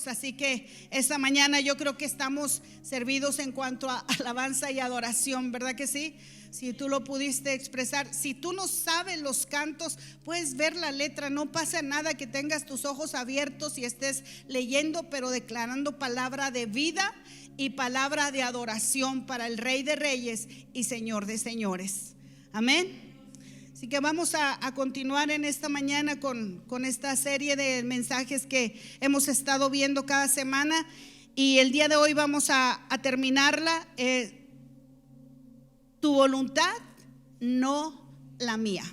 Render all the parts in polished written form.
Dios. Así que esta mañana yo creo que estamos servidos en cuanto a alabanza y adoración, ¿verdad que sí? Si tú lo pudiste expresar. Si tú no sabes los cantos, puedes ver la letra, no pasa nada que tengas tus ojos abiertos y estés leyendo, pero declarando palabra de vida y palabra de adoración para el Rey de Reyes y Señor de Señores. Amén. Así que vamos a continuar en esta mañana con esta serie de mensajes que hemos estado viendo cada semana, y el día de hoy vamos a terminarla. Tu voluntad, no la mía.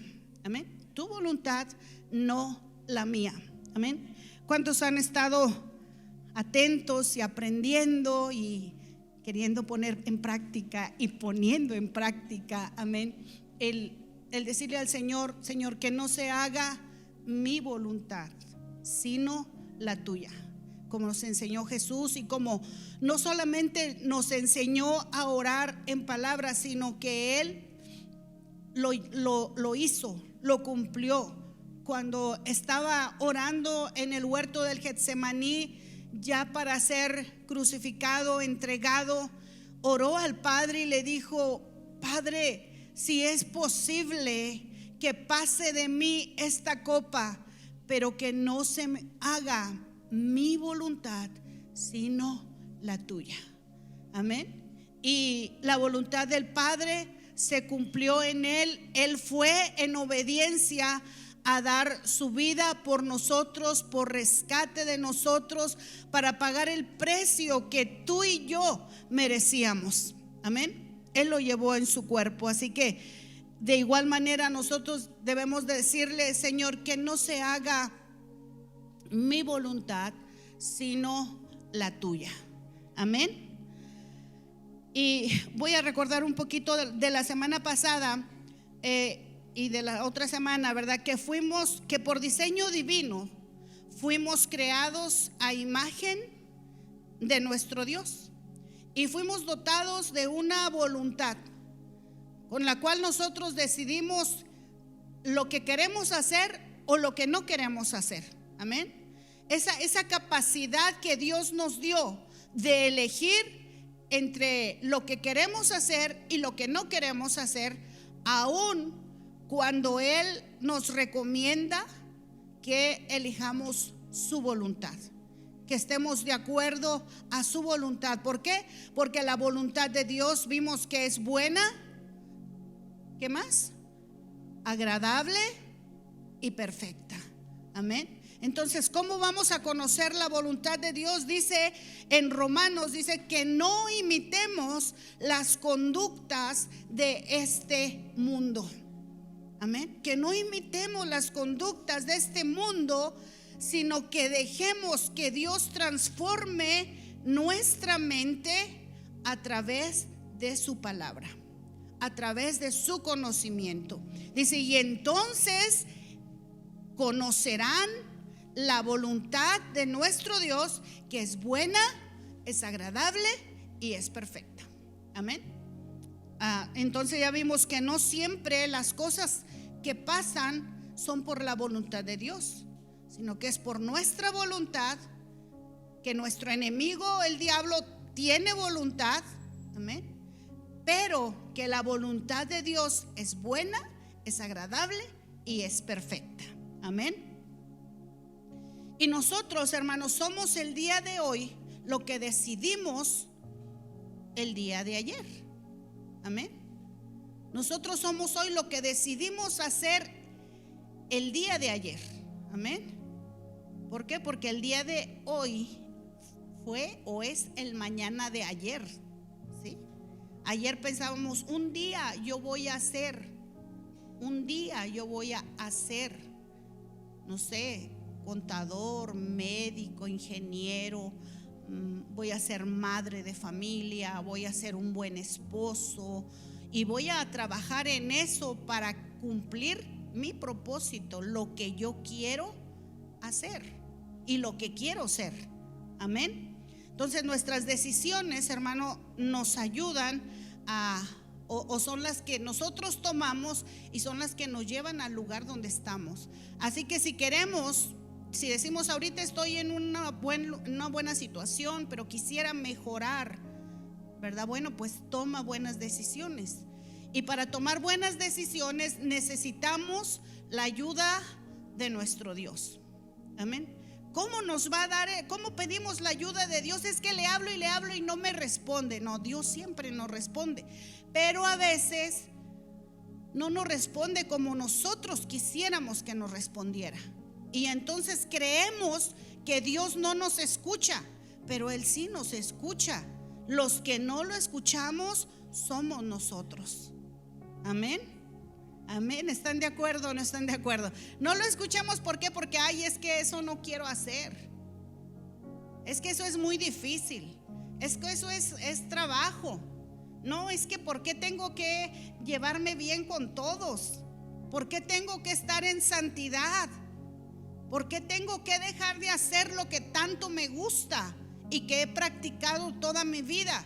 Amén. Tu voluntad, no la mía. Amén. ¿Cuántos han estado atentos y aprendiendo y queriendo poner en práctica y poniendo en práctica, amén, el decirle al Señor: Señor, que no se haga mi voluntad, sino la tuya? Como nos enseñó Jesús, y como no solamente nos enseñó a orar en palabras, sino que Él lo hizo, lo cumplió. Cuando estaba orando en el huerto del Getsemaní, ya para ser crucificado, entregado, oró al Padre y le dijo: Padre, si es posible, que pase de mí esta copa, pero que no se me haga mi voluntad, sino la tuya. Amén. Y la voluntad del Padre se cumplió en Él. Él fue en obediencia a dar su vida por nosotros, por rescate de nosotros, para pagar el precio que tú y yo merecíamos. Amén. Él lo llevó en su cuerpo. Así que de igual manera nosotros debemos decirle: Señor, que no se haga mi voluntad, sino la tuya. Amén. Y voy a recordar un poquito de la semana pasada y de la otra semana, ¿verdad? Que por diseño divino fuimos creados a imagen de nuestro Dios, y fuimos dotados de una voluntad con la cual nosotros decidimos lo que queremos hacer o lo que no queremos hacer. Amén. Esa capacidad que Dios nos dio de elegir entre lo que queremos hacer y lo que no queremos hacer, aun cuando Él nos recomienda que elijamos su voluntad, que estemos de acuerdo a su voluntad. ¿Por qué? Porque la voluntad de Dios vimos que es buena, ¿qué más? Agradable y perfecta. Amén. Entonces, ¿cómo vamos a conocer la voluntad de Dios? Dice en Romanos, dice que no imitemos las conductas de este mundo. Amén. Que no imitemos las conductas de este mundo, sino que dejemos que Dios transforme nuestra mente a través de su palabra, a través de su conocimiento. Dice: y entonces conocerán la voluntad de nuestro Dios, que es buena, es agradable y es perfecta. Amén. Entonces ya vimos que no siempre las cosas que pasan son por la voluntad de Dios, sino que es por nuestra voluntad, que nuestro enemigo, el diablo, tiene voluntad. Amén. Pero que la voluntad de Dios es buena, es agradable y es perfecta. Amén. Y nosotros, hermanos, somos el día de hoy lo que decidimos el día de ayer. Amén. Nosotros somos hoy lo que decidimos hacer el día de ayer. Amén. ¿Por qué? Porque el día de hoy fue o es el mañana de ayer. ¿Sí? Ayer pensábamos: un día yo voy a hacer, no sé, contador, médico, ingeniero, voy a ser madre de familia, voy a ser un buen esposo, y voy a trabajar en eso para cumplir mi propósito, lo que yo quiero hacer y lo que quiero ser. Amén. Entonces nuestras decisiones, hermano, nos ayudan o son las que nosotros tomamos y son las que nos llevan al lugar donde estamos. Así que si queremos si decimos ahorita estoy en una buena situación, pero quisiera mejorar, ¿verdad? Bueno, pues toma buenas decisiones. Y para tomar buenas decisiones necesitamos la ayuda de nuestro Dios. Amén. ¿Cómo nos va a dar? ¿Cómo pedimos la ayuda de Dios? Es que le hablo y no me responde. No, Dios siempre nos responde, pero a veces no nos responde como nosotros quisiéramos que nos respondiera. Y entonces creemos que Dios no nos escucha, pero Él sí nos escucha. Los que no lo escuchamos somos nosotros. Amén. Amén. ¿Están de acuerdo o no están de acuerdo? No lo escuchamos, ¿por qué? Porque es que eso no quiero hacer. Es que eso es muy difícil. Es que eso es trabajo. No, es que ¿por qué tengo que llevarme bien con todos? ¿Por qué tengo que estar en santidad? ¿Por qué tengo que dejar de hacer lo que tanto me gusta y que he practicado toda mi vida?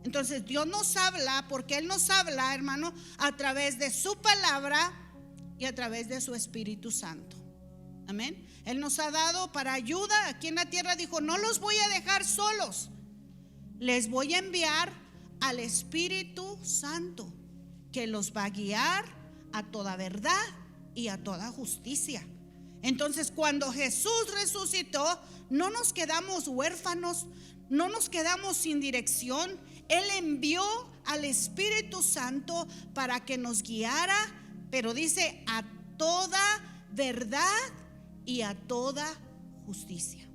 Entonces Dios nos habla, porque Él nos habla, hermano, a través de su palabra y a través de su Espíritu Santo. Amén. Él nos ha dado para ayuda. Aquí en la tierra dijo: no los voy a dejar solos, les voy a enviar al Espíritu Santo, que los va a guiar a toda verdad y a toda justicia. Entonces, cuando Jesús resucitó, no nos quedamos huérfanos, no nos quedamos sin dirección. Él envió al Espíritu Santo para que nos guiara, pero dice a toda verdad y a toda justicia.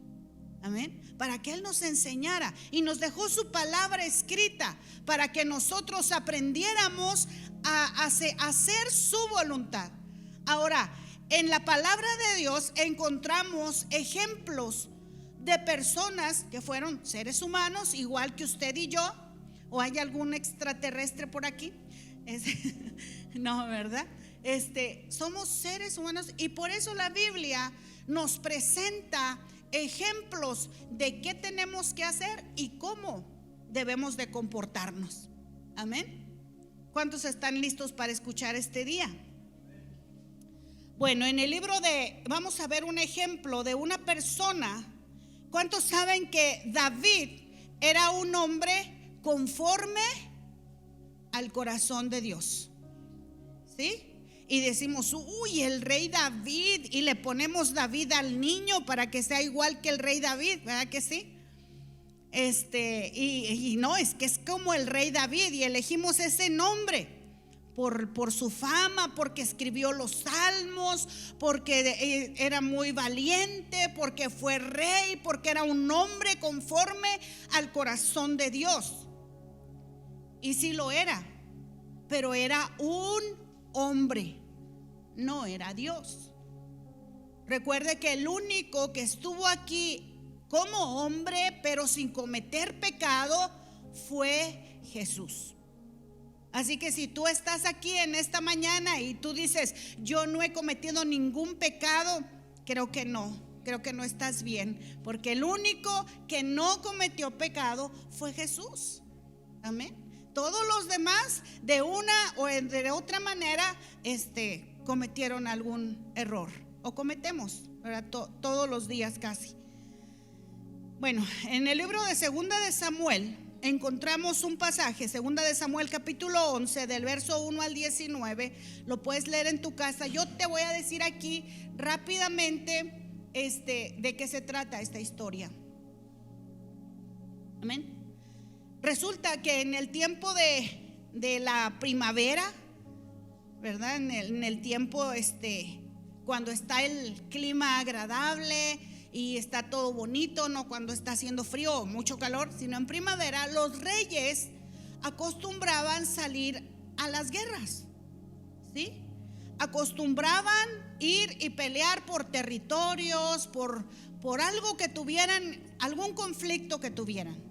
Amén. Para que Él nos enseñara, y nos dejó su palabra escrita para que nosotros aprendiéramos a hacer su voluntad. Ahora, en la palabra de Dios encontramos ejemplos de personas que fueron seres humanos igual que usted y yo. ¿O hay algún extraterrestre por aquí? No, ¿verdad? Somos seres humanos, y por eso la Biblia nos presenta ejemplos de qué tenemos que hacer y cómo debemos de comportarnos. Amén. ¿Cuántos están listos para escuchar este día? Bueno, en el libro vamos a ver un ejemplo de una persona. ¿Cuántos saben que David era un hombre conforme al corazón de Dios? ¿Sí? Y decimos: uy, el rey David, y le ponemos David al niño para que sea igual que el rey David, ¿verdad que sí? Y no, es que es como el rey David, y elegimos ese nombre por su fama, porque escribió los salmos, porque era muy valiente, porque fue rey, porque era un hombre conforme al corazón de Dios. Y sí lo era, pero era un hombre, no era Dios. Recuerde que el único que estuvo aquí como hombre, pero sin cometer pecado, fue Jesús. Así que si tú estás aquí en esta mañana y tú dices: yo no he cometido ningún pecado, creo que no estás bien, porque el único que no cometió pecado fue Jesús. Amén. Todos los demás, de una o de otra manera, cometieron algún error, o cometemos, ¿verdad? Todos los días casi. Bueno, en el libro de Segunda de Samuel encontramos un pasaje, Segunda de Samuel capítulo 11, del verso 1 al 19. Lo puedes leer en tu casa. Yo te voy a decir aquí rápidamente de qué se trata esta historia. Amén. Resulta que en el tiempo de la primavera, ¿verdad? En el tiempo cuando está el clima agradable y está todo bonito, no cuando está haciendo frío o mucho calor, sino en primavera, los reyes acostumbraban salir a las guerras, ¿sí? Acostumbraban ir y pelear por territorios, por algo que tuvieran, algún conflicto que tuvieran.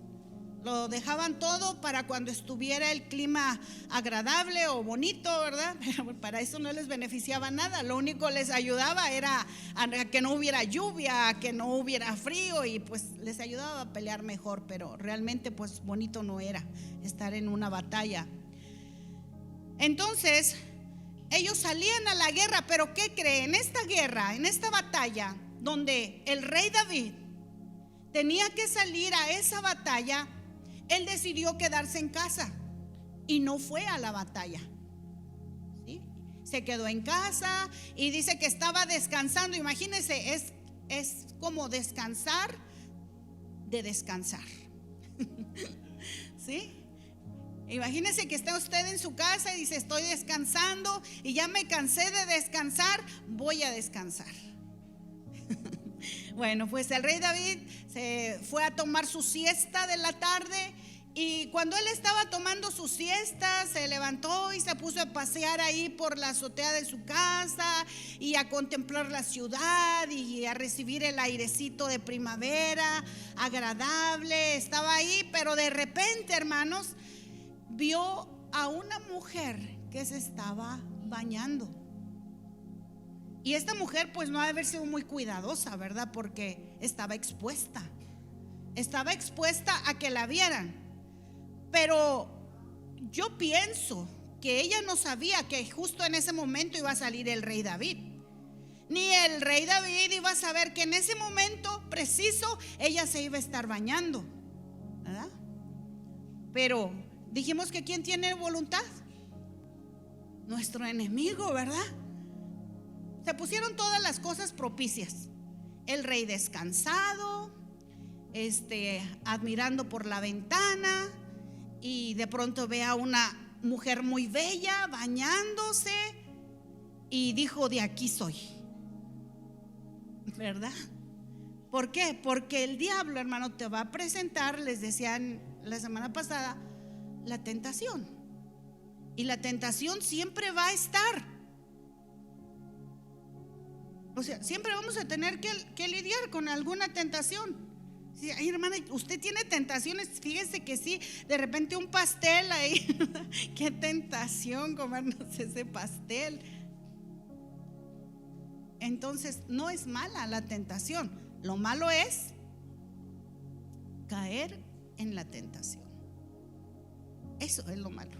Lo dejaban todo para cuando estuviera el clima agradable o bonito, ¿verdad? Pero para eso no les beneficiaba nada. Lo único que les ayudaba era a que no hubiera lluvia, a que no hubiera frío, y pues les ayudaba a pelear mejor. Pero realmente pues bonito no era estar en una batalla. Entonces ellos salían a la guerra, pero ¿qué creen? En esta guerra, en esta batalla donde el rey David tenía que salir a esa batalla, él decidió quedarse en casa y no fue a la batalla, ¿sí? Se quedó en casa y dice que estaba descansando. Imagínense, es como descansar de descansar. ¿Sí? Imagínense que está usted en su casa y dice: estoy descansando y ya me cansé de descansar, voy a descansar. Bueno, pues el rey David se fue a tomar su siesta de la tarde, y cuando él estaba tomando su siesta, se levantó y se puso a pasear ahí por la azotea de su casa y a contemplar la ciudad y a recibir el airecito de primavera agradable. Estaba ahí, pero de repente, hermanos, vio a una mujer que se estaba bañando. Y esta mujer pues no ha de haber sido muy cuidadosa, ¿verdad? Porque estaba expuesta a que la vieran. Pero yo pienso que ella no sabía que justo en ese momento iba a salir el rey David. Ni el rey David iba a saber que en ese momento preciso ella se iba a estar bañando, ¿verdad? Pero dijimos que ¿quién tiene voluntad? Nuestro enemigo, ¿verdad? Se pusieron todas las cosas propicias. El rey descansado, admirando por la ventana, y de pronto ve a una mujer muy bella bañándose y dijo: de aquí soy, ¿verdad? ¿Por qué? Porque el diablo, hermano, te va a presentar, les decían la semana pasada, la tentación. Y la tentación siempre va a estar. O sea, siempre vamos a tener que lidiar con alguna tentación. Sí, ay, hermana, usted tiene tentaciones. Fíjese que sí, de repente un pastel ahí. Qué tentación comernos ese pastel. Entonces no es mala la tentación. Lo malo es caer en la tentación. Eso es lo malo,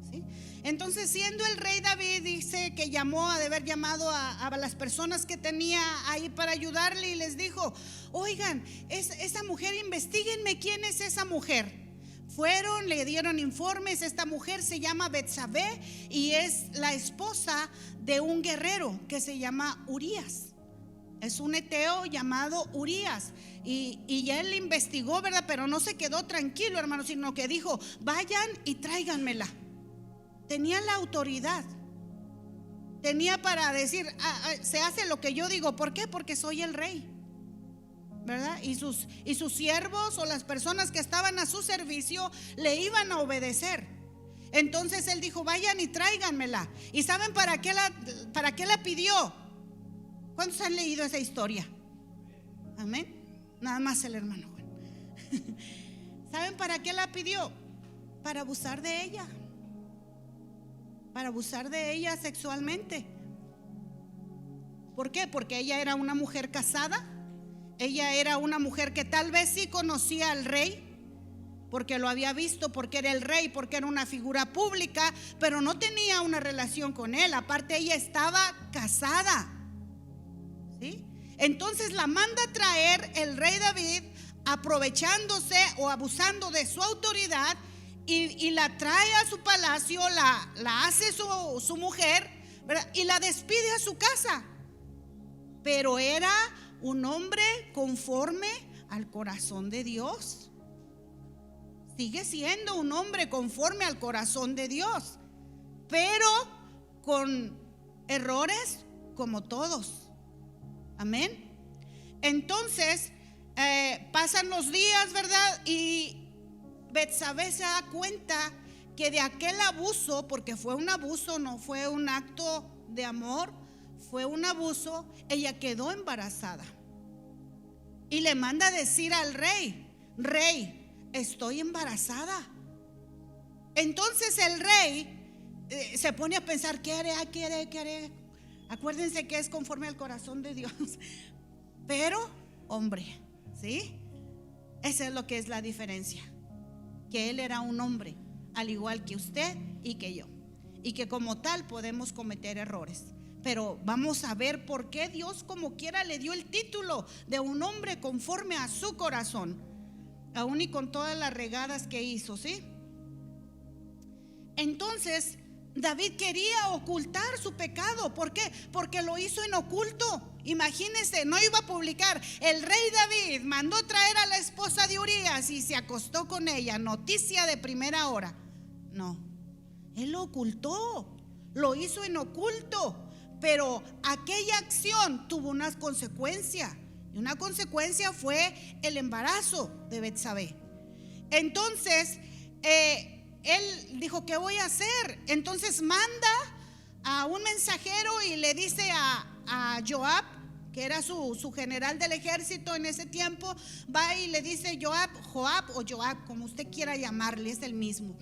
¿sí? Entonces, siendo el rey David, dice que llamó, ha de haber llamado a las personas que tenía ahí para ayudarle, y les dijo: oigan, esa mujer, investiguenme quién es esa mujer. Fueron, le dieron informes. Esta mujer se llama Betsabé y es la esposa de un guerrero que se llama Urías. Es un eteo llamado Urías. Y ya él investigó, ¿verdad? Pero no se quedó tranquilo, hermano, sino que dijo: vayan y tráiganmela. Tenía la autoridad, tenía para decir: se hace lo que yo digo. ¿Por qué? Porque soy el rey, ¿verdad? Y sus siervos o las personas que estaban a su servicio le iban a obedecer. Entonces él dijo: vayan y tráiganmela. ¿Y saben para qué la pidió? ¿Cuántos han leído esa historia? Amén. Nada más el hermano Juan. ¿Saben para qué la pidió? Para abusar de ella. Para abusar de ella sexualmente. ¿Por qué? Porque ella era una mujer casada. Ella era una mujer que tal vez sí conocía al rey, porque lo había visto, porque era el rey, porque era una figura pública, pero no tenía una relación con él. Aparte, ella estaba casada, ¿sí? Entonces la manda a traer el rey David, aprovechándose o abusando de su autoridad, y la trae a su palacio, la hace su mujer, ¿verdad? Y la despide a su casa. Pero era un hombre conforme al corazón de Dios. Sigue siendo un hombre conforme al corazón de Dios, pero con errores como todos. Amén. Entonces pasan los días, ¿verdad? Y Betsabé se da cuenta que de aquel abuso, porque fue un abuso, no fue un acto de amor, fue un abuso, ella quedó embarazada. Y le manda a decir al rey: rey, estoy embarazada. Entonces el rey se pone a pensar: ¿qué haré? Acuérdense que es conforme al corazón de Dios, pero hombre, ¿sí? Esa es lo que es la diferencia. Que él era un hombre, al igual que usted y que yo, y que como tal podemos cometer errores. pero vamos a ver por qué Dios como quiera le dio el título de un hombre conforme a su corazón, aún y con todas las regadas que hizo, ¿sí? Entonces David quería ocultar su pecado. ¿Por qué? Porque lo hizo en oculto. Imagínense, no iba a publicar: el rey David mandó traer a la esposa de Urías y se acostó con ella, noticia de primera hora. No, él lo ocultó, lo hizo en oculto. Pero aquella acción tuvo una consecuencia, y una consecuencia fue el embarazo de Betsabé. Entonces él dijo: ¿qué voy a hacer? Entonces manda a un mensajero y le dice a Joab, que era su general del ejército en ese tiempo, va y le dice: Joab, como usted quiera llamarle, es el mismo,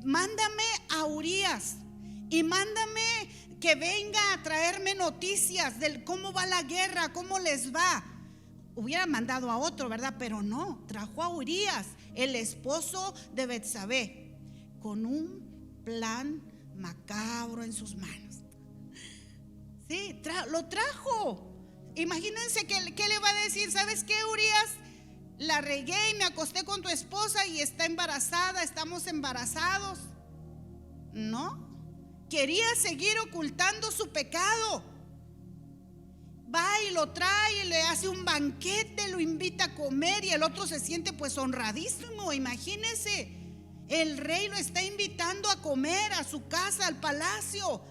mándame a Urías y mándame que venga a traerme noticias de cómo va la guerra, cómo les va. Hubiera mandado a otro, ¿verdad? Pero no, trajo a Urías, el esposo de Betsabé, con un plan macabro en sus manos. Sí, lo trajo. Imagínense ¿qué le va a decir? ¿Sabes qué, Urías? La regué y me acosté con tu esposa y está embarazada, estamos embarazados. No, quería seguir ocultando su pecado. Va y lo trae y le hace un banquete, lo invita a comer, y el otro se siente pues honradísimo. Imagínense, el rey lo está invitando a comer a su casa, al palacio.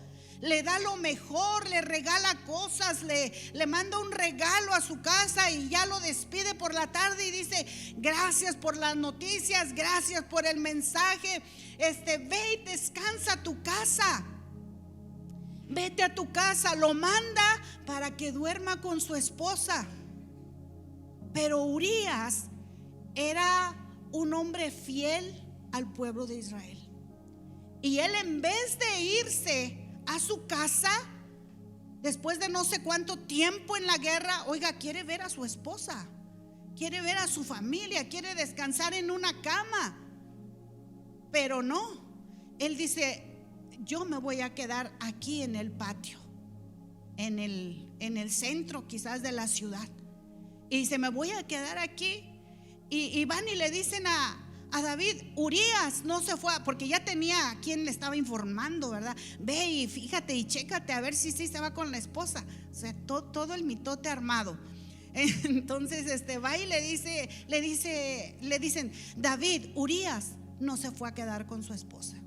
Le da lo mejor, le regala cosas, le manda un regalo a su casa y ya lo despide por la tarde y dice: gracias por las noticias, gracias por el mensaje, ve y descansa a tu casa. Vete a tu casa. Lo manda para que duerma con su esposa. Pero Urías era un hombre fiel al pueblo de Israel, y él, en vez de irse a su casa después de no sé cuánto tiempo en la guerra, oiga, quiere ver a su esposa, quiere ver a su familia, quiere descansar en una cama. Pero no, él dice: yo me voy a quedar aquí en el patio, en el centro quizás de la ciudad. Y dice: me voy a quedar aquí. Y van y le dicen a David: Urías no se fue, porque ya tenía a quien le estaba informando, ¿verdad? Ve y fíjate y chécate a ver si sí se va con la esposa. O sea, todo el mitote armado. Entonces va y le dicen: David, Urías no se fue a quedar con su esposa.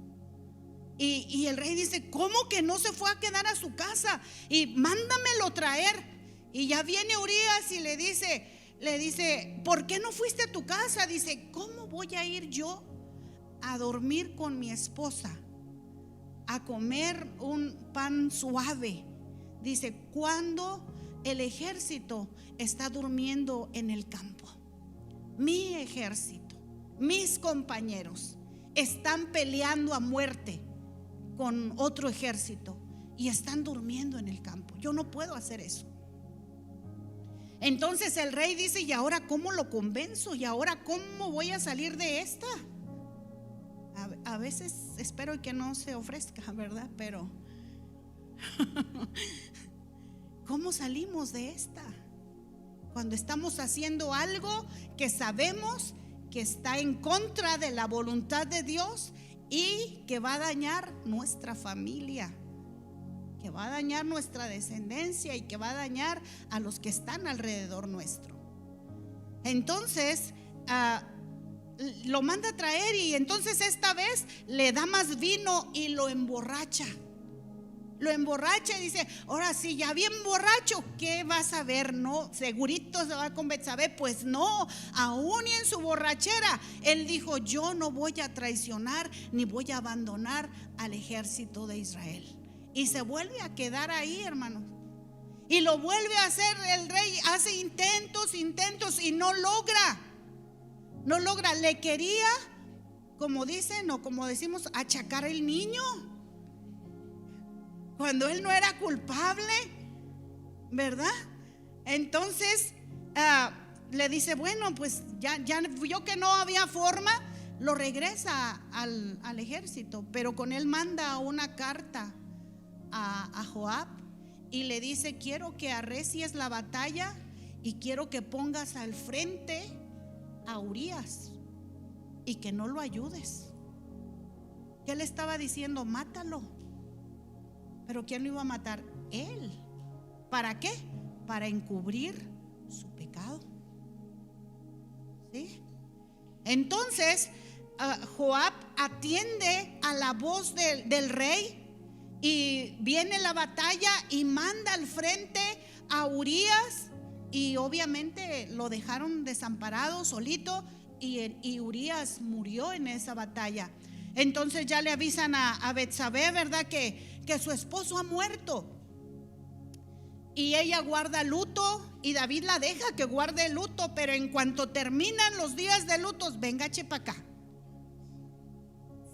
Y el rey dice: ¿cómo que no se fue a quedar a su casa? Y mándamelo traer. Y ya viene Urías y le dice: ¿por qué no fuiste a tu casa? Dice: ¿cómo voy a ir yo a dormir con mi esposa, a comer un pan suave? Dice: cuando el ejército está durmiendo en el campo, mi ejército, mis compañeros están peleando a muerte con otro ejército y están durmiendo en el campo. Yo no puedo hacer eso. Entonces el rey dice: ¿y ahora cómo lo convenzo? ¿Y ahora cómo voy a salir de esta? A veces espero que no se ofrezca, ¿verdad? Pero ¿cómo salimos de esta? Cuando estamos haciendo algo que sabemos que está en contra de la voluntad de Dios y que va a dañar nuestra familia, que va a dañar nuestra descendencia y que va a dañar a los que están alrededor nuestro. Entonces lo manda a traer, y entonces esta vez le da más vino y lo emborracha. Lo emborracha y dice: ahora sí, ya bien borracho, ¿qué vas a ver? No, segurito se va con Betsabé. Pues no, aún y en su borrachera él dijo: yo no voy a traicionar ni voy a abandonar al ejército de Israel. Y se vuelve a quedar ahí, hermanos, y lo vuelve a hacer. El rey hace intentos y no logra. Le quería, como dicen o como decimos, achacar el niño, cuando él no era culpable, ¿verdad? Entonces le dice: bueno, pues ya vio que no había forma, lo regresa al ejército, pero con él manda una carta a Joab y le dice: quiero que arrecies la batalla y quiero que pongas al frente a Urías y que no lo ayudes. ¿Qué le estaba diciendo? Mátalo. ¿Pero quién lo iba a matar? Él. ¿Para qué? Para encubrir su pecado. ¿Sí? Entonces Joab atiende a la voz del rey y viene la batalla y manda al frente a Urías, y obviamente lo dejaron desamparado, solito, y Urías murió en esa batalla. Entonces ya le avisan a Betsabé, ¿verdad? Que su esposo ha muerto, y ella guarda luto, y David la deja que guarde el luto, pero en cuanto terminan los días de lutos, venga chepa acá.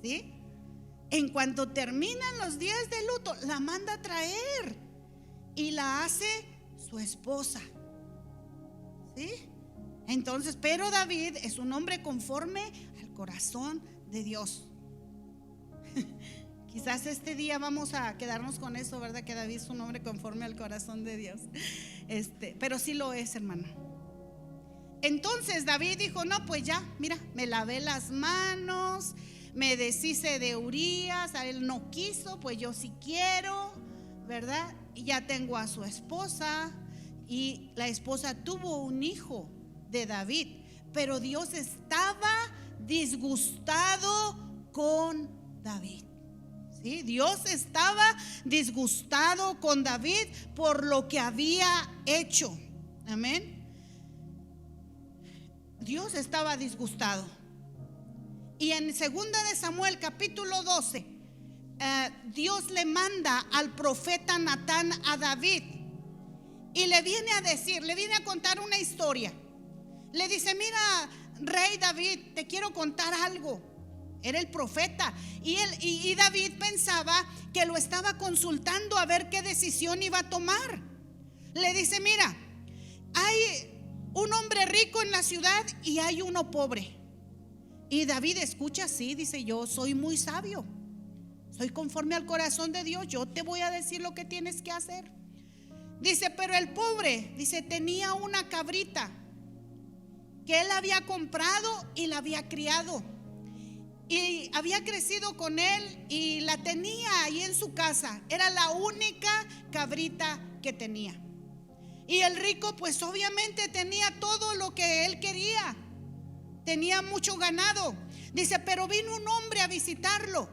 ¿Sí? En cuanto terminan los días de luto, la manda a traer y la hace su esposa. ¿Sí? Entonces, pero David es un hombre conforme al corazón de Dios. Quizás este día vamos a quedarnos con eso, ¿verdad? Que David es un hombre conforme al corazón de Dios. Pero sí lo es, hermano. Entonces David dijo: no, pues ya, mira, me lavé las manos, me deshice de Urías, a él no quiso, pues yo sí quiero, ¿verdad? Y ya tengo a su esposa, y la esposa tuvo un hijo de David, pero Dios estaba disgustado con David. ¿Sí? Dios estaba disgustado con David por lo que había hecho. Amén. Dios estaba disgustado. Y en 2 de Samuel capítulo 12, Dios le manda al profeta Natán a David y le viene a decir, le viene a contar una historia. Le dice: mira, rey David, te quiero contar algo. Era el profeta, y David pensaba que lo estaba consultando a ver qué decisión iba a tomar. Le dice: mira, hay un hombre rico en la ciudad y hay uno pobre. Y David escucha así, dice: yo soy muy sabio, soy conforme al corazón de Dios, yo te voy a decir lo que tienes que hacer. Dice: pero el pobre, dice, tenía una cabrita que él había comprado y la había criado, y había crecido con él y la tenía ahí en su casa. Era la única cabrita que tenía. Y el rico pues obviamente tenía todo lo que él quería, tenía mucho ganado. Dice: pero vino un hombre a visitarlo.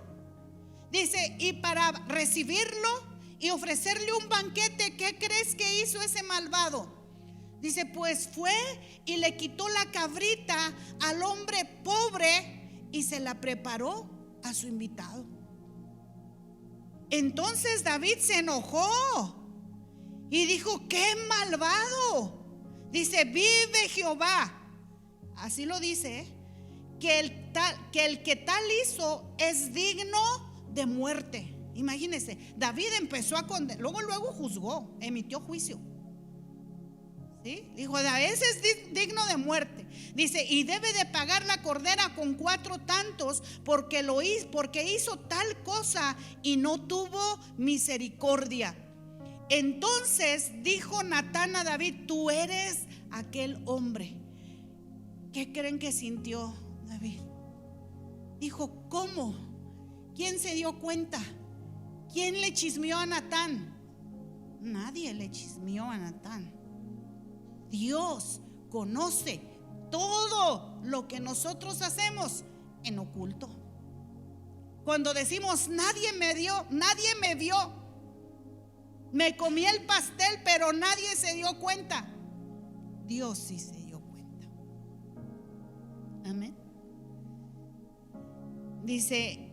Dice: y para recibirlo y ofrecerle un banquete, ¿qué crees que hizo ese malvado? Dice: pues fue y le quitó la cabrita al hombre pobre y se la preparó a su invitado. Entonces David se enojó y dijo: ¡qué malvado! Dice: vive Jehová, así lo dice, que el que tal hizo es digno de muerte. Imagínense, David empezó a condenar, luego juzgó, emitió juicio. ¿Sí? Dijo: ese es digno de muerte. Dice: y debe de pagar la cordera con 4 tantos porque hizo tal cosa y no tuvo misericordia. Entonces dijo Natán a David: tú eres aquel hombre. ¿Qué creen que sintió David? Dijo: ¿cómo? ¿Quién se dio cuenta? ¿Quién le chismeó a Natán? Nadie le chismeó a Natán. Dios conoce todo lo que nosotros hacemos en oculto. Cuando decimos: nadie me dio, nadie me vio, me comí el pastel pero nadie se dio cuenta, Dios sí se dio cuenta. Amén. Dice: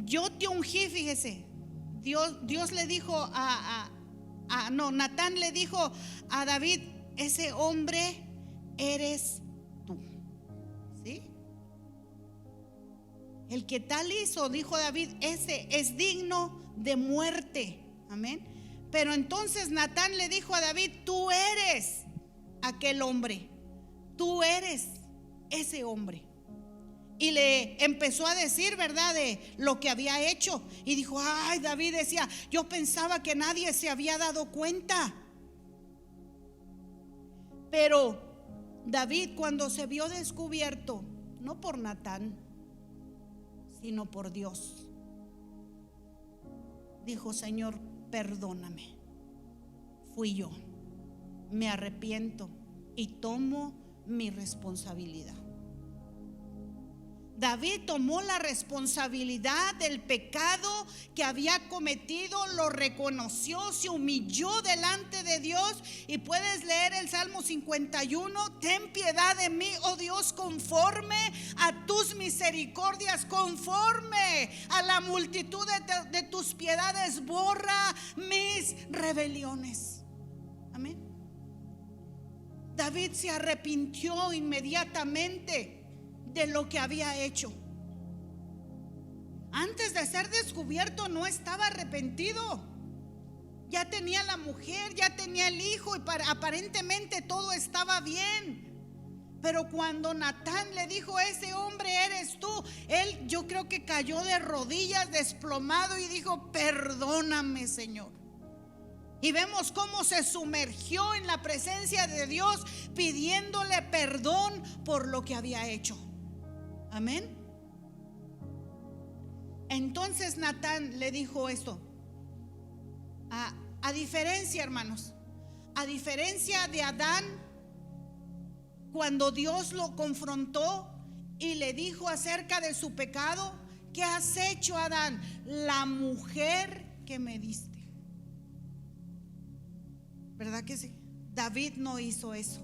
yo te ungí, fíjese, Dios le dijo Natán le dijo a David: ese hombre eres tú. ¿Sí? El que tal hizo, dijo David, ese es digno de muerte. Amén. Pero entonces Natán le dijo a David: tú eres aquel hombre, tú eres ese hombre. y le empezó a decir, ¿verdad?, de lo que había hecho. Y dijo, ay, David decía, yo pensaba que nadie se había dado cuenta. Pero David, cuando se vio descubierto, no por Natán, sino por Dios, dijo, Señor, perdóname, fui yo, me arrepiento y tomo mi responsabilidad. David tomó la responsabilidad del pecado que había cometido, lo reconoció, se humilló delante de Dios. Y puedes leer el Salmo 51, ten piedad de mí, oh Dios, conforme a tus misericordias, conforme a la multitud de tus piedades, borra mis rebeliones. Amén. David se arrepintió inmediatamente de lo que había hecho. Antes de ser descubierto no estaba arrepentido. Ya tenía la mujer, ya tenía el hijo y aparentemente todo estaba bien. Pero cuando Natán le dijo, ese hombre eres tú, él, yo creo que cayó de rodillas, desplomado, y dijo, perdóname, Señor. Y vemos cómo se sumergió en la presencia de Dios, pidiéndole perdón por lo que había hecho. Amén. Entonces Natán le dijo esto. A diferencia, hermanos, a diferencia de Adán, cuando Dios lo confrontó y le dijo acerca de su pecado, ¿qué has hecho, Adán? La mujer que me diste. ¿Verdad que sí? David no hizo eso.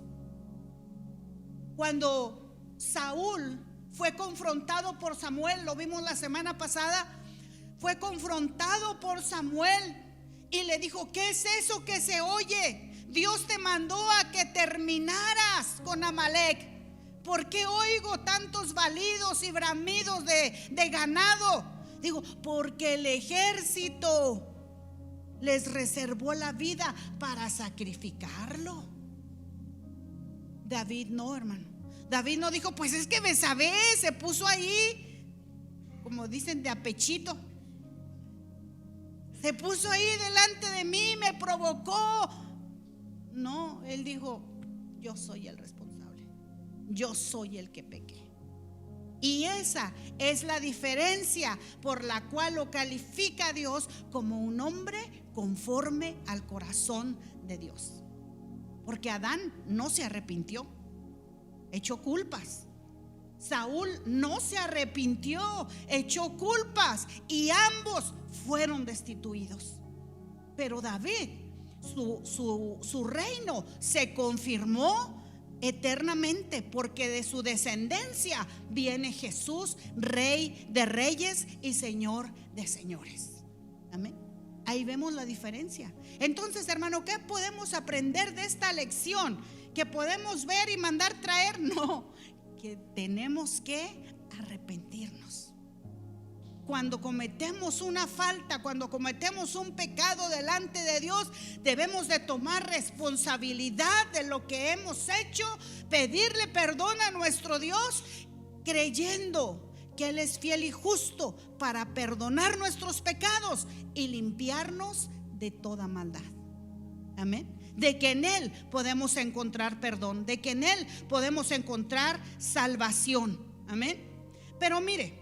Cuando Saúl fue confrontado por Samuel, lo vimos la semana pasada, fue confrontado por Samuel y le dijo, ¿qué es eso que se oye? Dios te mandó a que terminaras con Amalek. ¿Por qué oigo tantos balidos y bramidos de ganado? Digo, porque el ejército les reservó la vida para sacrificarlo. David no, hermano. David no dijo, pues es que Betsabé se puso ahí, como dicen, de apechito. Se puso ahí delante de mí, me provocó. No, él dijo, yo soy el responsable, yo soy el que pequé. Y esa es la diferencia por la cual lo califica Dios como un hombre conforme al corazón de Dios. Porque Adán no se arrepintió, echó culpas. Saúl no se arrepintió, echó culpas y ambos fueron destituidos. Pero David, su reino se confirmó eternamente, porque de su descendencia viene Jesús, Rey de reyes y Señor de señores. Amén. Ahí vemos la diferencia. Entonces, hermano, ¿qué podemos aprender de esta lección? ¿Que podemos ver y mandar traer? No, que tenemos que arrepentirnos. Cuando cometemos una falta, cuando cometemos un pecado delante de Dios, debemos de tomar responsabilidad de lo que hemos hecho, pedirle perdón a nuestro Dios, creyendo que Él es fiel y justo para perdonar nuestros pecados y limpiarnos de toda maldad. Amén. De que en Él podemos encontrar perdón, de que en Él podemos encontrar salvación. Amén. Pero mire,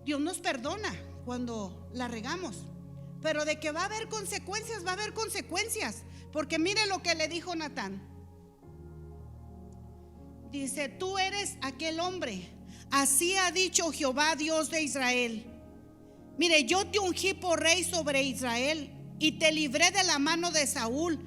Dios nos perdona cuando la regamos, pero de que va a haber consecuencias, va a haber consecuencias. Porque mire lo que le dijo Natán. Dice, tú eres aquel hombre, así ha dicho Jehová, Dios de Israel. Mire, yo te ungí por rey sobre Israel y te libré de la mano de Saúl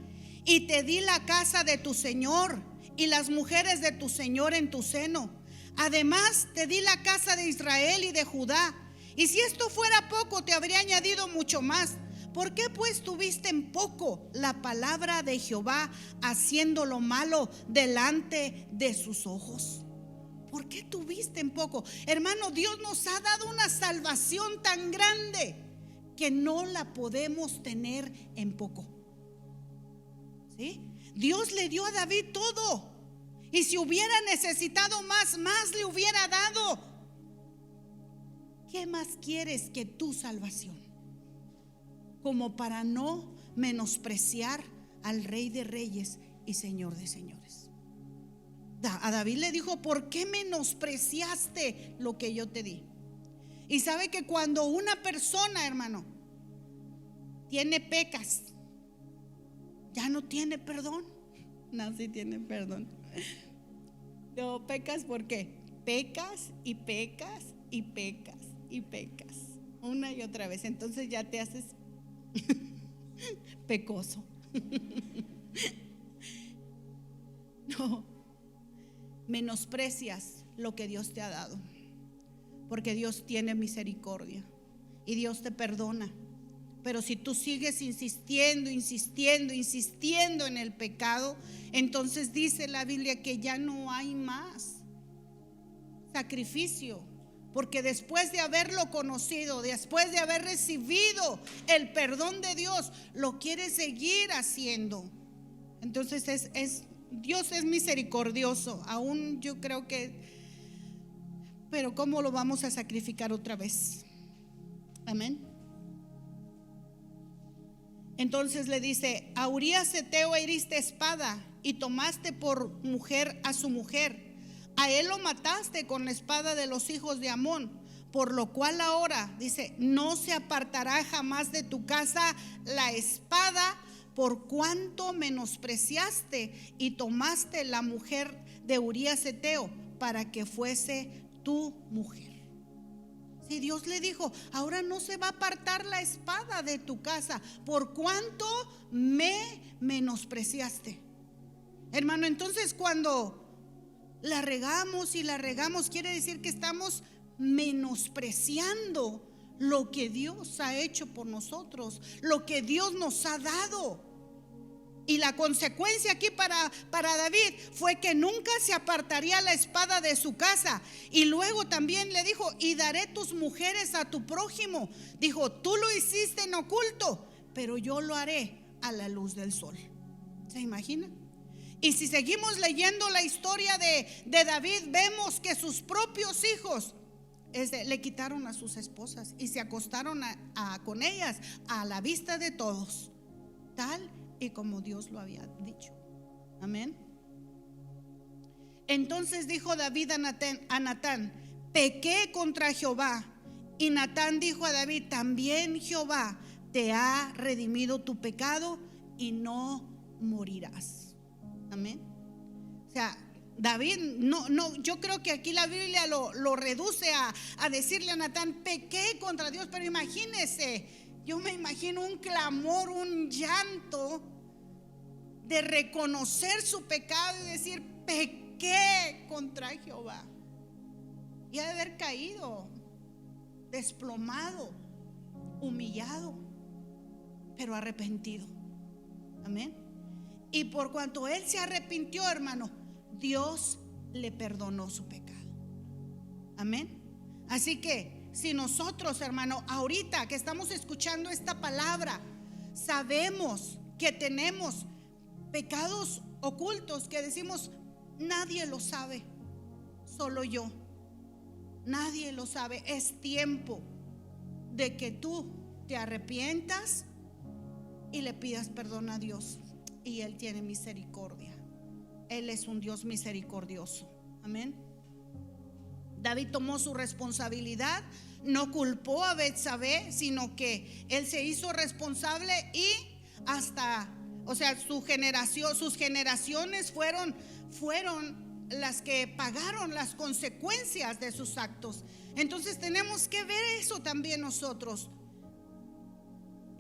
y te di la casa de tu señor y las mujeres de tu señor en tu seno. Además te di la casa de Israel y de Judá. Y si esto fuera poco, te habría añadido mucho más. ¿Por qué pues tuviste en poco la palabra de Jehová, haciendo lo malo delante de sus ojos? ¿Por qué tuviste en poco? Hermano, Dios nos ha dado una salvación tan grande que no la podemos tener en poco. ¿Sí? Dios le dio a David todo. Y si hubiera necesitado más le hubiera dado. ¿Qué más quieres que tu salvación? Como para no menospreciar al Rey de Reyes y Señor de Señores. A David le dijo: ¿por qué menospreciaste lo que yo te di? Y sabe que cuando una persona, hermano, tiene pecas, ya no tiene perdón. No, sí tiene perdón. No, pecas, ¿por qué? Pecas y pecas y pecas y pecas una y otra vez. Entonces ya te haces pecoso. No, menosprecias lo que Dios te ha dado, porque Dios tiene misericordia y Dios te perdona. Pero si tú sigues insistiendo en el pecado, entonces dice la Biblia que ya no hay más sacrificio, porque después de haberlo conocido, después de haber recibido el perdón de Dios, lo quieres seguir haciendo. Entonces Dios es misericordioso, aún yo creo que, pero ¿cómo lo vamos a sacrificar otra vez? Amén. Entonces le dice: a Urías Heteo heriste espada y tomaste por mujer a su mujer. A él lo mataste con la espada de los hijos de Amón, por lo cual ahora, dice, no se apartará jamás de tu casa la espada, por cuanto menospreciaste y tomaste la mujer de Urías Heteo para que fuese tu mujer. Si Dios le dijo: ahora no se va a apartar la espada de tu casa, por cuanto me menospreciaste. Hermano, entonces cuando la regamos, quiere decir que estamos menospreciando lo que Dios ha hecho por nosotros, lo que Dios nos ha dado. Y la consecuencia aquí para David fue que nunca se apartaría la espada de su casa. Y luego también le dijo: y daré tus mujeres a tu prójimo. Dijo: tú lo hiciste en oculto, pero yo lo haré a la luz del sol. ¿Se imagina? Y si seguimos leyendo la historia de David, vemos que sus propios hijos le quitaron a sus esposas y se acostaron con ellas a la vista de todos, tal y como Dios lo había dicho. Amén. Entonces dijo David a Natán: pequé contra Jehová. Y Natán dijo a David: también Jehová te ha redimido tu pecado y no morirás. Amén. O sea, David no, yo creo que aquí la Biblia lo reduce a decirle a Natán: pequé contra Dios. Pero imagínese, yo me imagino un clamor, un llanto de reconocer su pecado y decir: pequé contra Jehová. Y ha de haber caído desplomado, humillado, pero arrepentido. Amén. Y por cuanto él se arrepintió, hermano, Dios le perdonó su pecado. Amén. Así que si nosotros, hermano, ahorita que estamos escuchando esta palabra, sabemos que tenemos pecados ocultos que decimos: nadie lo sabe, solo yo. Nadie lo sabe. Es tiempo de que tú te arrepientas y le pidas perdón a Dios. Y Él tiene misericordia. Él es un Dios misericordioso. Amén. David tomó su responsabilidad, no culpó a Betsabé, sino que él se hizo responsable y sus generaciones fueron las que pagaron las consecuencias de sus actos. Entonces tenemos que ver eso también nosotros.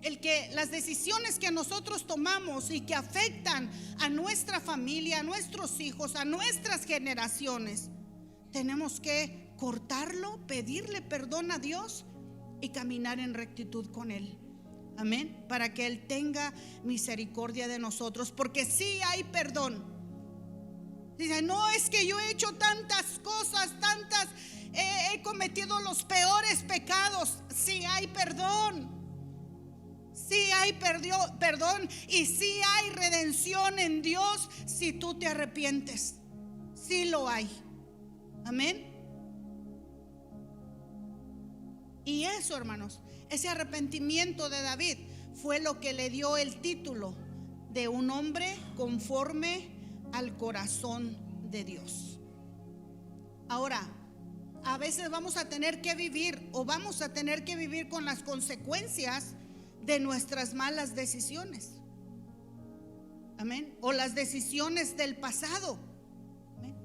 El que las decisiones que nosotros tomamos y que afectan a nuestra familia, a nuestros hijos, a nuestras generaciones, tenemos que cortarlo, pedirle perdón a Dios y caminar en rectitud con Él. Amén. Para que Él tenga misericordia de nosotros, porque sí hay perdón. Dice: no, es que yo he hecho tantas cosas, he cometido los peores pecados. Sí hay perdón. Sí hay perdón y sí hay redención en Dios si tú te arrepientes. Sí lo hay. Amén. Y eso, hermanos, ese arrepentimiento de David fue lo que le dio el título de un hombre conforme al corazón de Dios. Ahora, a veces vamos a tener que vivir con las consecuencias de nuestras malas decisiones. Amén. O las decisiones del pasado. Amén.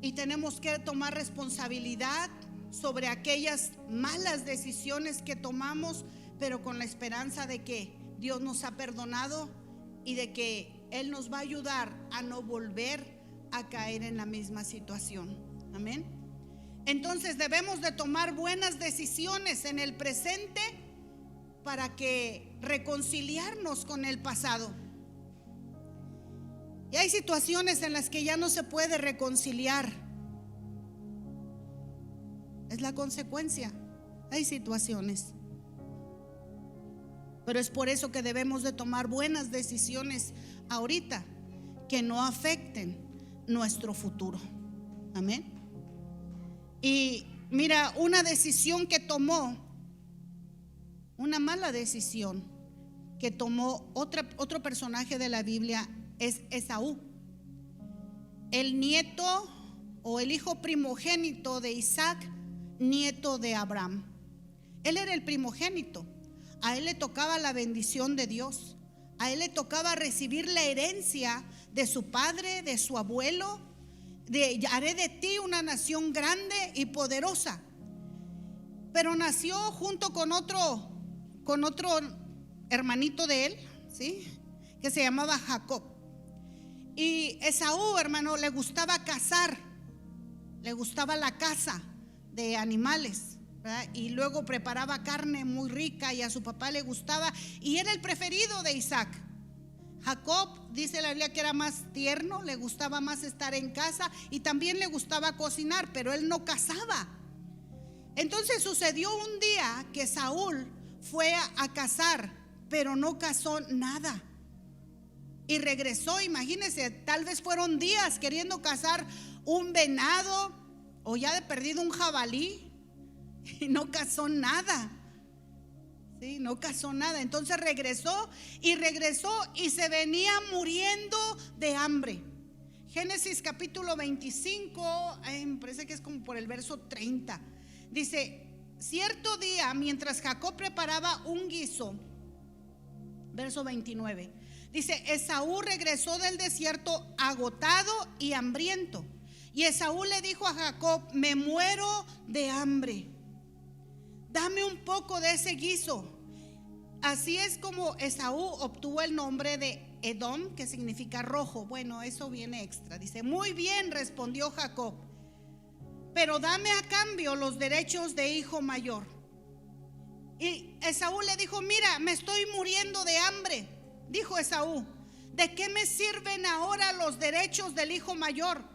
Y tenemos que tomar responsabilidad sobre aquellas malas decisiones que tomamos, pero con la esperanza de que Dios nos ha perdonado y de que Él nos va a ayudar a no volver a caer en la misma situación. Amén. Entonces debemos de tomar buenas decisiones en el presente para que reconciliarnos con el pasado. Y hay situaciones en las que ya no se puede reconciliar. Es la consecuencia. Hay situaciones. Pero es por eso que debemos de tomar buenas decisiones ahorita que no afecten nuestro futuro. Amén. Y mira, una decisión que tomó, una mala decisión que tomó otro personaje de la Biblia es Esaú, el nieto o el hijo primogénito de Isaac, nieto de Abraham. Él era el primogénito. A él le tocaba la bendición de Dios. A él le tocaba recibir la herencia de su padre, de su abuelo, de haré de ti una nación grande y poderosa. Pero nació junto con otro hermanito de él, ¿sí?, que se llamaba Jacob. Y Esaú, hermano, le gustaba cazar, le gustaba la caza de animales, ¿verdad? Y luego preparaba carne muy rica y a su papá le gustaba, y era el preferido de Isaac. Jacob, dice la Biblia, que era más tierno, le gustaba más estar en casa y también le gustaba cocinar, pero él no cazaba. Entonces sucedió un día que Saúl fue a cazar, pero no cazó nada. Y regresó, imagínense, tal vez fueron días queriendo cazar un venado o ya de perdido un jabalí, y no cazó nada. Sí, no cazó nada. Entonces regresó y se venía muriendo de hambre. Génesis capítulo 25, me parece que es como por el verso 30. Dice: cierto día, mientras Jacob preparaba un guiso, verso 29, dice: Esaú regresó del desierto agotado y hambriento. Y Esaú le dijo a Jacob: me muero de hambre, dame un poco de ese guiso. Así es como Esaú obtuvo el nombre de Edom, que significa rojo. Bueno, eso viene extra. Dice: muy bien, respondió Jacob, pero dame a cambio los derechos de hijo mayor. Y Esaú le dijo: mira, me estoy muriendo de hambre. Dijo Esaú: ¿de qué me sirven ahora los derechos del hijo mayor?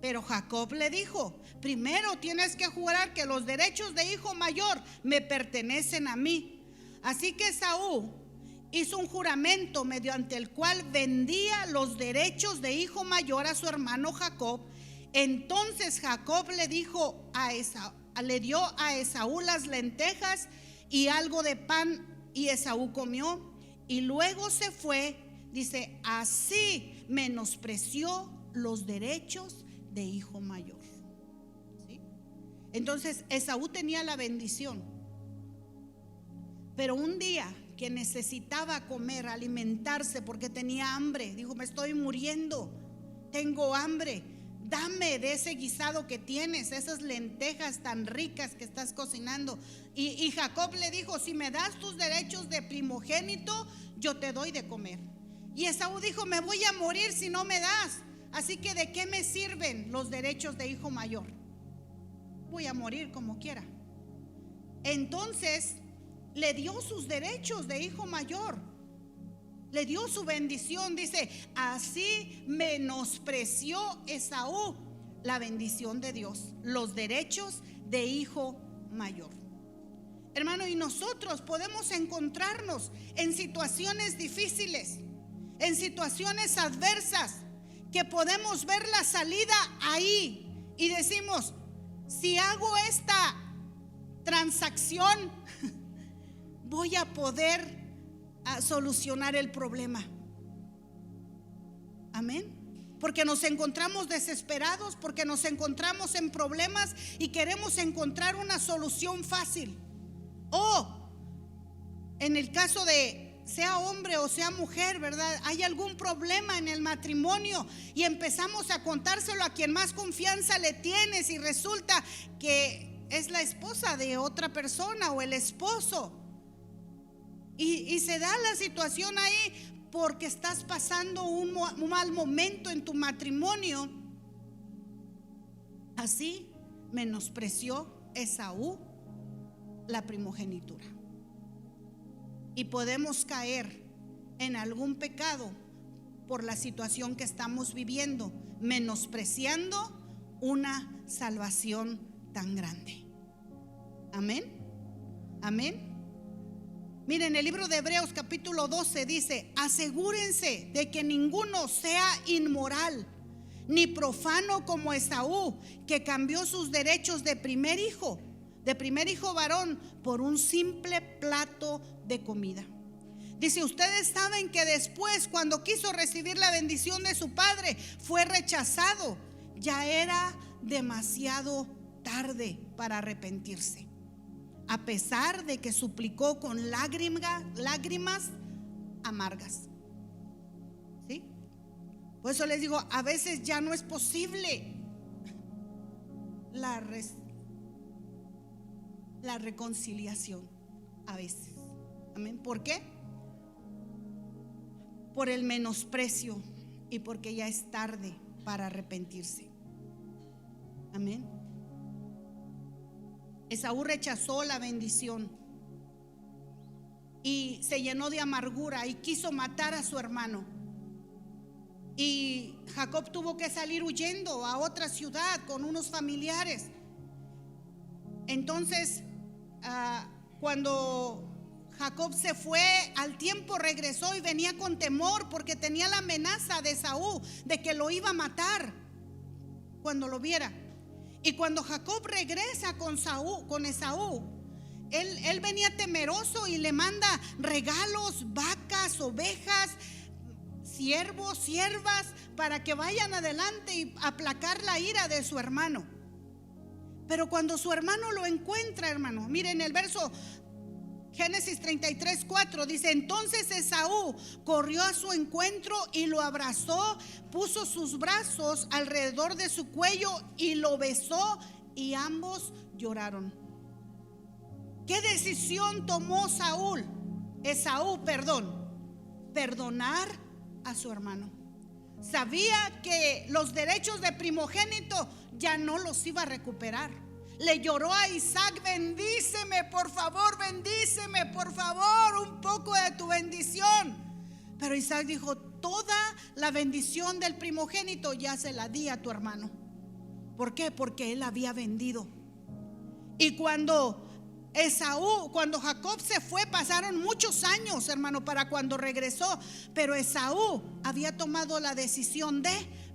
Pero Jacob le dijo: primero tienes que jurar que los derechos de hijo mayor me pertenecen a mí. Así que Esaú hizo un juramento mediante el cual vendía los derechos de hijo mayor a su hermano Jacob. Entonces Jacob le dio a Esaú las lentejas y algo de pan, y Esaú comió y luego se fue. Dice: así menospreció los derechos de hijo mayor. ¿Sí? Entonces Esaú tenía la bendición, pero un día que necesitaba comer, alimentarse, porque tenía hambre, dijo: me estoy muriendo, tengo hambre, dame de ese guisado que tienes, esas lentejas tan ricas que estás cocinando. Y Jacob le dijo: si me das tus derechos de primogénito, yo te doy de comer. Y Esaú dijo: me voy a morir si no me das, así que ¿de qué me sirven los derechos de hijo mayor? Voy a morir como quiera. Entonces le dio sus derechos de hijo mayor, le dio su bendición. Dice: así menospreció Esaú la bendición de Dios, los derechos de hijo mayor. Hermano, y nosotros podemos encontrarnos en situaciones difíciles, en situaciones adversas, que podemos ver la salida ahí y decimos, si hago esta transacción, voy a poder solucionar el problema. Amén. Porque nos encontramos desesperados, porque nos encontramos en problemas y queremos encontrar una solución fácil. O en el caso de sea hombre o sea mujer, ¿verdad? Hay algún problema en el matrimonio y empezamos a contárselo a quien más confianza le tienes y resulta que es la esposa de otra persona o el esposo. Y se da la situación ahí porque estás pasando un mal momento en tu matrimonio. Así menospreció Esaú la primogenitura. Y podemos caer en algún pecado por la situación que estamos viviendo, menospreciando una salvación tan grande. Amén. Amén. Miren, el libro de Hebreos capítulo 12 dice: asegúrense de que ninguno sea inmoral ni profano como Esaú, que cambió sus derechos de primer hijo varón por un simple plato de comida. Dice, ustedes saben que después, cuando quiso recibir la bendición de su padre, fue rechazado. Ya era demasiado tarde para arrepentirse, a pesar de que suplicó con lágrimas amargas. ¿Sí? Por eso les digo, a veces ya no es posible la reconciliación. A veces. Amén. ¿Por qué? Por el menosprecio y porque ya es tarde para arrepentirse. Amén. Esaú rechazó la bendición y se llenó de amargura y quiso matar a su hermano. Y Jacob tuvo que salir huyendo a otra ciudad con unos familiares. Entonces, cuando Jacob se fue, al tiempo regresó y venía con temor porque tenía la amenaza de Esaú de que lo iba a matar cuando lo viera. Y cuando Jacob regresa con Esaú, él venía temeroso y le manda regalos, vacas, ovejas, siervos, siervas, para que vayan adelante y aplacar la ira de su hermano. Pero cuando su hermano lo encuentra, hermano, miren el verso Génesis 33:4 dice: entonces Esaú corrió a su encuentro y lo abrazó, puso sus brazos alrededor de su cuello y lo besó, y ambos lloraron. ¿Qué decisión tomó Esaú, perdonar a su hermano. Sabía que los derechos de primogénito ya no los iba a recuperar. Le lloró a Isaac: bendíceme, por favor, un poco de tu bendición. Pero Isaac dijo: toda la bendición del primogénito ya se la di a tu hermano. ¿Por qué? Porque él había vendido. Y cuando Jacob se fue, pasaron muchos años, hermano, para cuando regresó. Pero Esaú había tomado la decisión de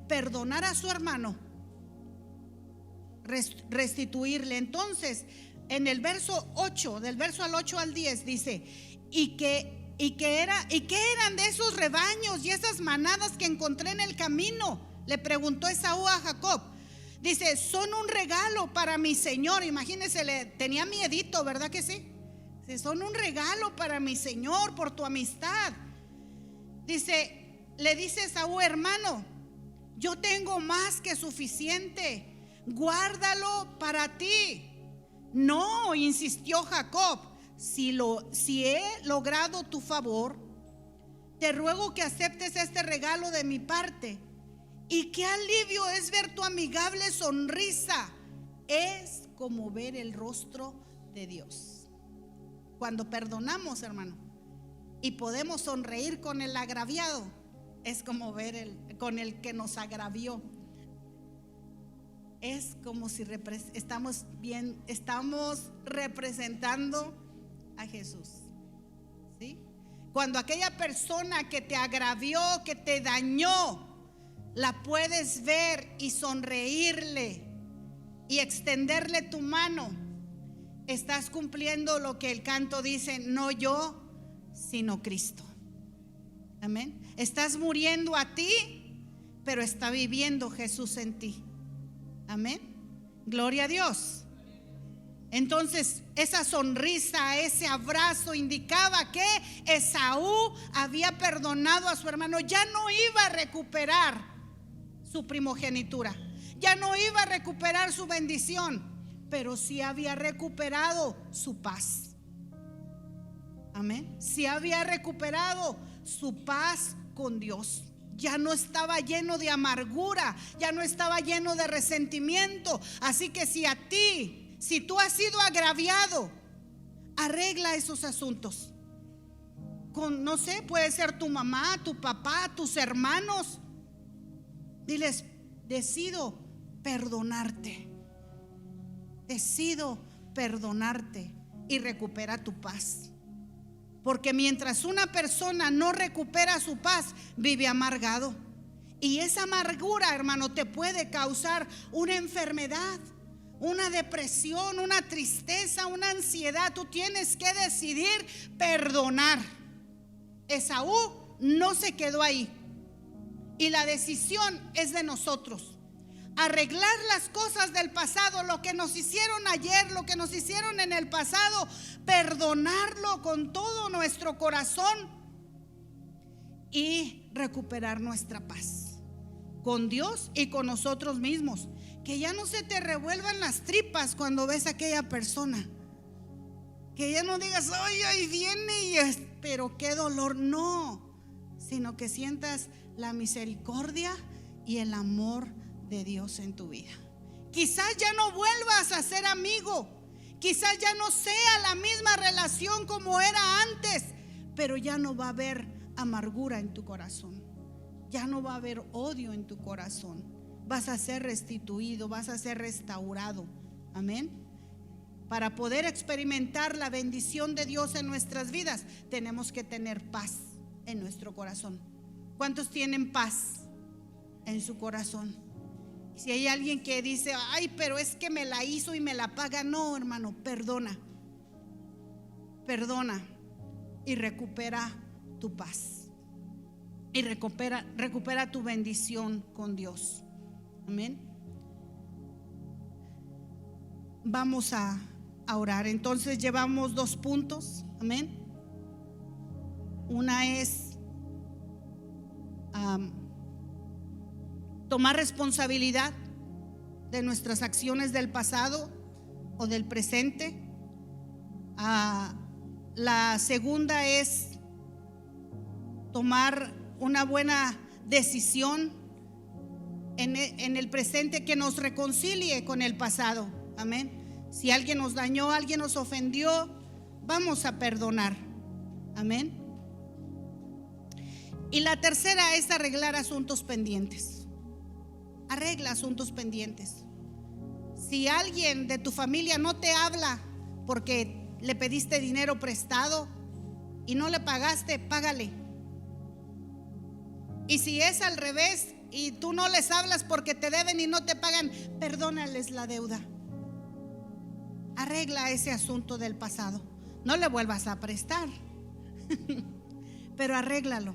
perdonar a su hermano, restituirle. Entonces, en el verso 8, del verso al 8 al 10 dice: ¿Y qué eran de esos rebaños y esas manadas que encontré en el camino? Le preguntó Esaú a Jacob. Dice: son un regalo para mi señor. Imagínense, le tenía miedito, ¿verdad que sí? Dice: son un regalo para mi señor por tu amistad. Dice, le dice Esaú: hermano, yo tengo más que suficiente, guárdalo para ti. No, insistió Jacob, si he logrado tu favor, te ruego que aceptes este regalo de mi parte. Y qué alivio es ver tu amigable sonrisa. Es como ver el rostro de Dios. Cuando perdonamos, hermano, y podemos sonreír con el agraviado, es como ver con el que nos agravió. Es como si estamos representando a Jesús. ¿Sí? Cuando aquella persona que te agravió, que te dañó, la puedes ver y sonreírle y extenderle tu mano, estás cumpliendo lo que el canto dice: no yo, sino Cristo. Amén. Estás muriendo a ti, pero está viviendo Jesús en ti. Amén. Gloria a Dios. Entonces esa sonrisa, ese abrazo indicaba que Esaú había perdonado a su hermano. Ya no iba a recuperar su primogenitura, ya no iba a recuperar su bendición, pero sí había recuperado su paz. Amén. Sí había recuperado su paz con Dios. Ya no estaba lleno de amargura, ya no estaba lleno de resentimiento. Así que si tú has sido agraviado, arregla esos asuntos con, no sé, puede ser tu mamá, tu papá, tus hermanos. Diles: decido perdonarte, decido perdonarte, y recupera tu paz. Porque mientras una persona no recupera su paz, vive amargado. Y esa amargura, hermano, te puede causar una enfermedad, una depresión, una tristeza, una ansiedad. Tú tienes que decidir perdonar. Esaú no se quedó ahí, y la decisión es de nosotros. Arreglar las cosas del pasado, lo que nos hicieron ayer, lo que nos hicieron en el pasado, perdonarlo con todo nuestro corazón y recuperar nuestra paz con Dios y con nosotros mismos. Que ya no se te revuelvan las tripas cuando ves a aquella persona, que ya no digas: ay, ahí viene, pero qué dolor. No, sino que sientas la misericordia y el amor de Dios en tu vida. Quizás ya no vuelvas a ser amigo, quizás ya no sea la misma relación como era antes, pero ya no va a haber amargura en tu corazón, ya no va a haber odio en tu corazón. Vas a ser restituido, vas a ser restaurado. Amén. Para poder experimentar la bendición de Dios en nuestras vidas, tenemos que tener paz en nuestro corazón. ¿Cuántos tienen paz en su corazón? Si hay alguien que dice: ay, pero es que me la hizo y me la paga. No, hermano, perdona y recupera tu paz y recupera tu bendición con Dios. Amén. Vamos a orar. Entonces llevamos 2 puntos. Amén. Una es tomar responsabilidad de nuestras acciones del pasado o del presente. La segunda es tomar una buena decisión en el presente que nos reconcilie con el pasado. Amén. Si alguien nos dañó, alguien nos ofendió, vamos a perdonar. Amén. Y la tercera es arreglar asuntos pendientes. Arregla asuntos pendientes. Si alguien de tu familia no te habla porque le pediste dinero prestado y no le pagaste, págale. Y si es al revés y tú no les hablas porque te deben y no te pagan, perdónales la deuda. Arregla ese asunto del pasado. No le vuelvas a prestar, pero arréglalo.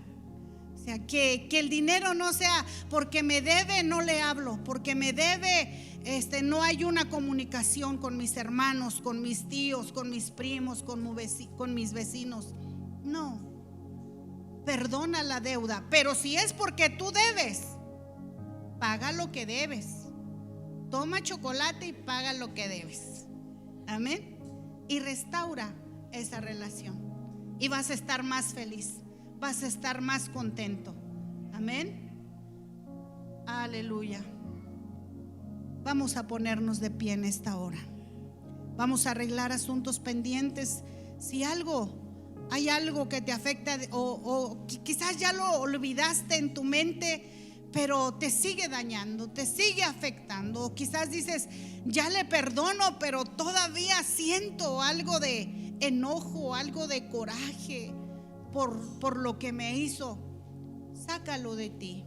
O sea, que el dinero no sea porque me debe, no le hablo, porque me debe, no hay una comunicación con mis hermanos, con mis tíos, con mis primos, con mis vecinos. No, perdona la deuda, pero si es porque tú debes, paga lo que debes. Toma chocolate y paga lo que debes. Amén. Y restaura esa relación y vas a estar más feliz, vas a estar más contento. Amén. Aleluya. Vamos a ponernos de pie en esta hora. Vamos a arreglar asuntos pendientes. Si hay algo que te afecta o quizás ya lo olvidaste en tu mente, pero te sigue dañando, te sigue afectando. O quizás dices: ya le perdono, pero todavía siento algo de enojo, algo de coraje por lo que me hizo. Sácalo de ti.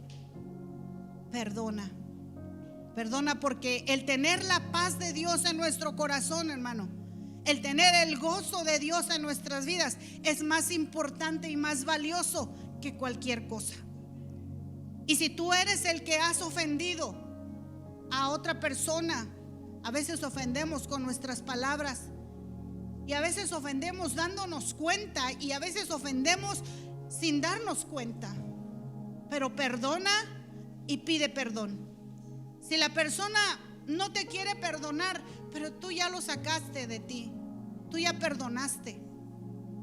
perdona. Perdona, porque el tener la paz de Dios en nuestro corazón, hermano, el tener el gozo de Dios en nuestras vidas es más importante y más valioso que cualquier cosa. Y si tú eres el que has ofendido a otra persona, a veces ofendemos con nuestras palabras, y a veces ofendemos dándonos cuenta, y a veces ofendemos sin darnos cuenta. Pero perdona y pide perdón. Si la persona no te quiere perdonar, pero tú ya lo sacaste de ti, tú ya perdonaste.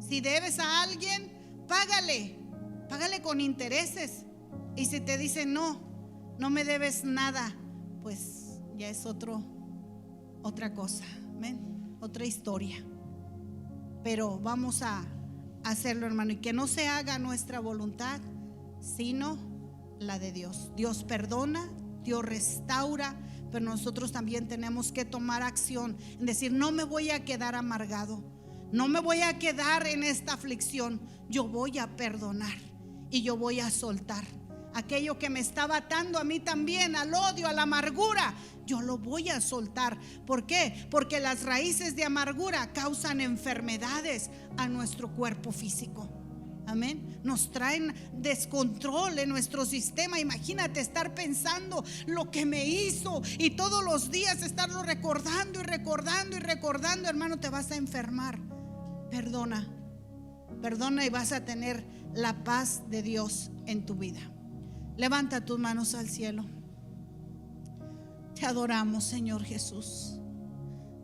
Si debes a alguien, págale con intereses. Y si te dicen no me debes nada, pues ya es otra cosa, ¿ven? Otra historia. Pero vamos a hacerlo, hermano, y que no se haga nuestra voluntad, sino la de Dios. Dios perdona, Dios restaura, pero nosotros también tenemos que tomar acción en decir: no me voy a quedar amargado, no me voy a quedar en esta aflicción. Yo voy a perdonar y yo voy a soltar aquello que me estaba atando a mí también, al odio, a la amargura. Yo lo voy a soltar. ¿Por qué? Porque las raíces de amargura causan enfermedades a nuestro cuerpo físico. Amén. Nos traen descontrol en nuestro sistema. Imagínate estar pensando lo que me hizo y todos los días estarlo recordando y recordando y recordando. Hermano, te vas a enfermar. Perdona y vas a tener la paz de Dios en tu vida. Levanta tus manos al cielo. Te adoramos, Señor Jesús.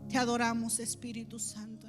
Te adoramos, Espíritu Santo.